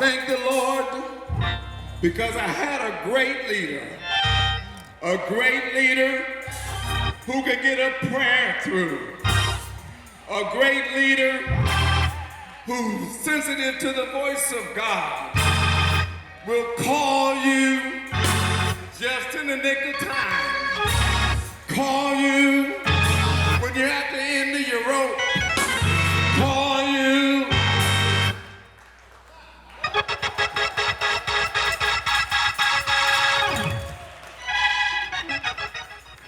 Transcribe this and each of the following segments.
thank the Lord because I had a great leader who could get a prayer through, a great leader who's sensitive to the voice of God, will call you just in the nick of time, call you when you're at the end of your rope, call you.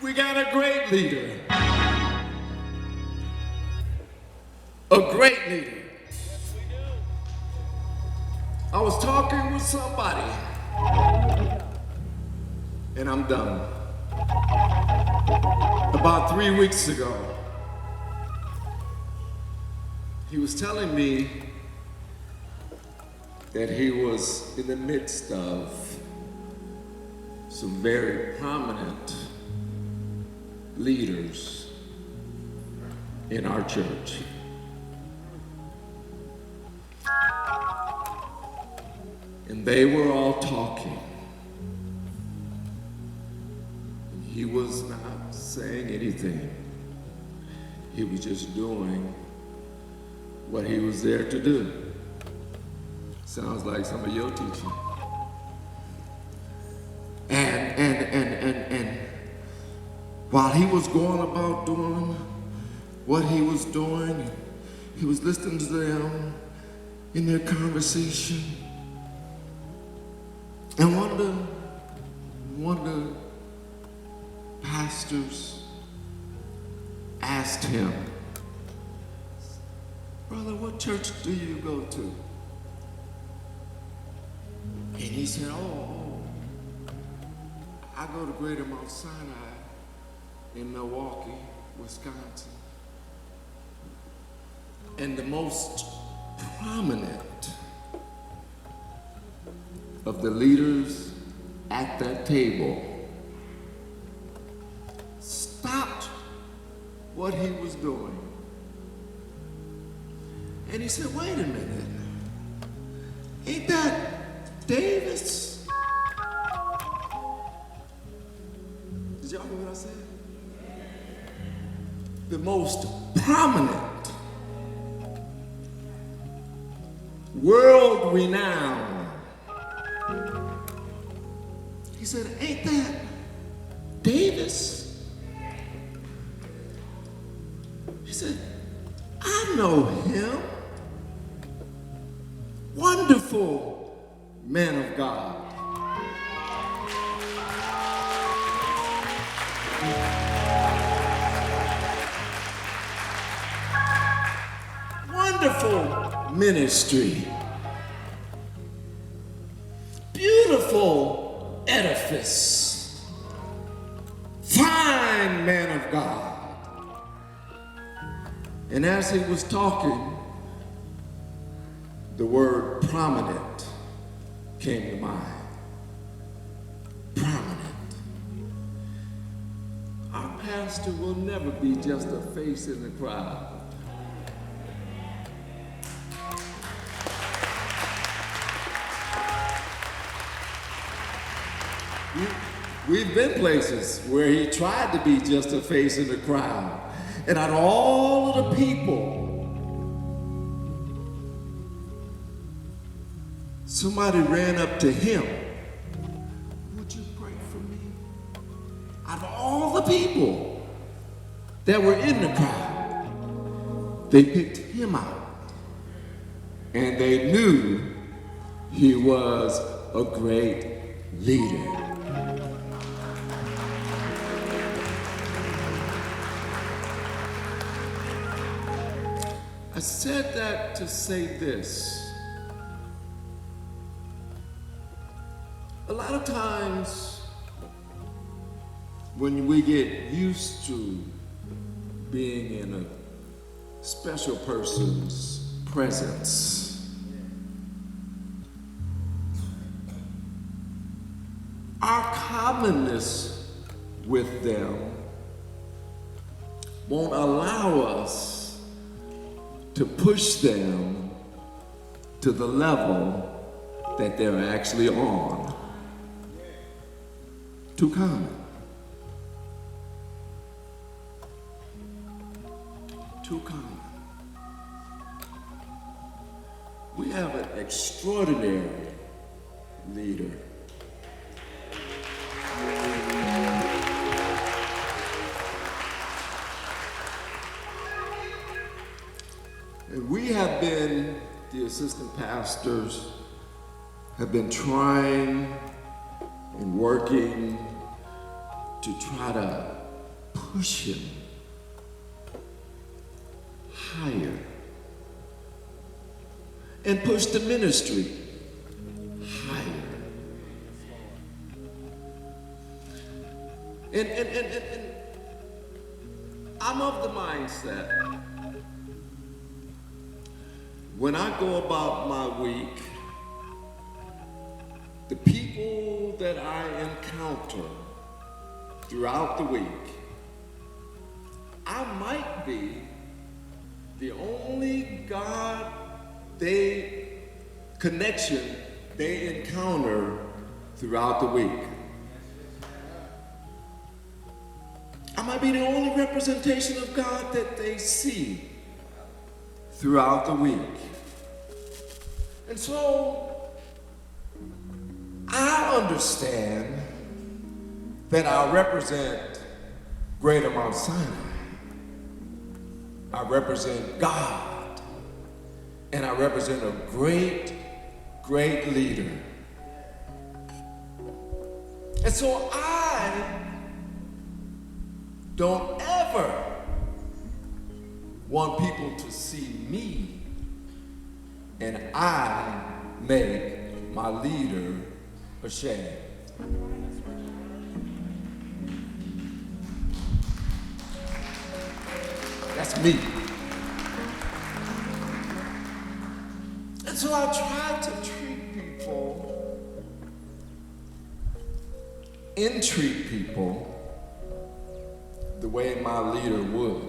We got a great leader. A great leader. I was talking with somebody, and I'm done. About 3 weeks ago, he was telling me that he was in the midst of some very prominent leaders in our church. And they were all talking. He was not saying anything. He was just doing what he was there to do. Sounds like some of your teaching. And while he was going about doing what he was doing, he was listening to them in their conversation. And one of the pastors asked him, "Brother, what church do you go to?" And he said, oh, I go to Greater Mount Sinai in Milwaukee, Wisconsin. And the most prominent of the leaders at that table stopped what he was doing. And he said, wait a minute, ain't that Davis? Did y'all hear what I said? The most prominent, world-renowned. He said, ain't that Davis? He said, I know him. Wonderful man of God. Wonderful ministry. Beautiful edifice. Fine man of God. And as he was talking, the word prominent came to mind. Prominent. Our pastor will never be just a face in the crowd. We've been places where he tried to be just a face in the crowd. And out of all of the people, somebody ran up to him. Would you pray for me? Out of all the people that were in the crowd, they picked him out. And they knew he was a great leader. I said that to say this. A lot of times when we get used to being in a special person's presence, our commonness with them won't allow us to push them to the level that they're actually on. Too common. Too common. We have an extraordinary leader. And we have been, the assistant pastors, have been trying and working to try to push him higher and push the ministry higher. And I'm of the mindset, when I go about my week, the people that I encounter throughout the week, I might be the only connection they encounter throughout the week. I might be the only representation of God that they see throughout the week. And so I understand that I represent Greater Mount Sinai. I represent God, and I represent a great, great leader. And so I don't ever want people to see me and I make my leader ashamed. That's me. And so I try to entreat people the way my leader would.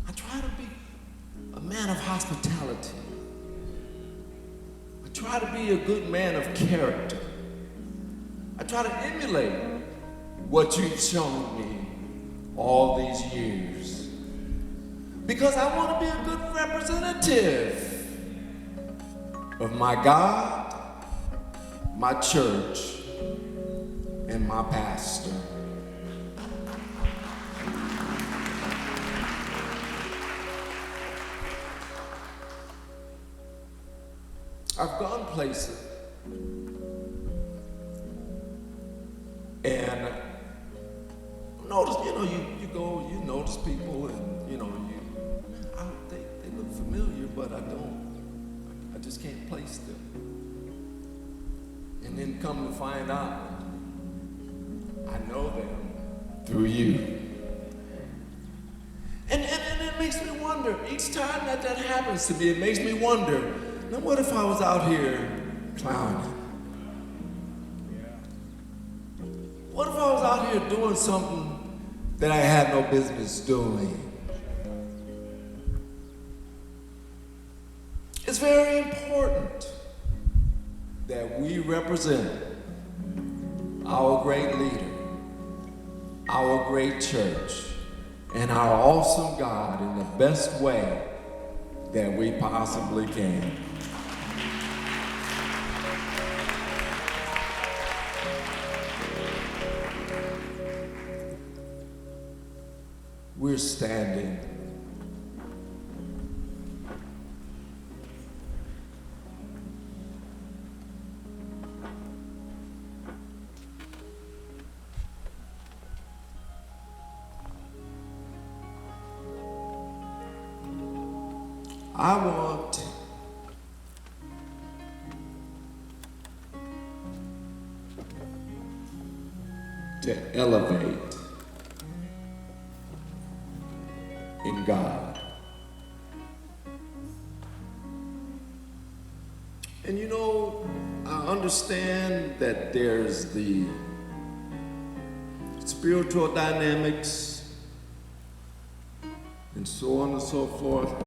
I try to be a man of hospitality. I try to be a good man of character. I try to emulate what you've shown me all these years. Because I want to be a good representative of my God, my church, and my pastor. I've gone places and notice, you go, you notice people and, they look familiar, but I just can't place them. And then come to find out, I know them through you. And it makes me wonder, each time that happens to me, it makes me wonder, now what if I was out here clowning? What if I was out here doing something that I had no business doing? It's very important that we represent our great leader, our great church, and our awesome God in the best way that we possibly can. We're standing I want to elevate in God. And I understand that there's the spiritual dynamics and so on and so forth.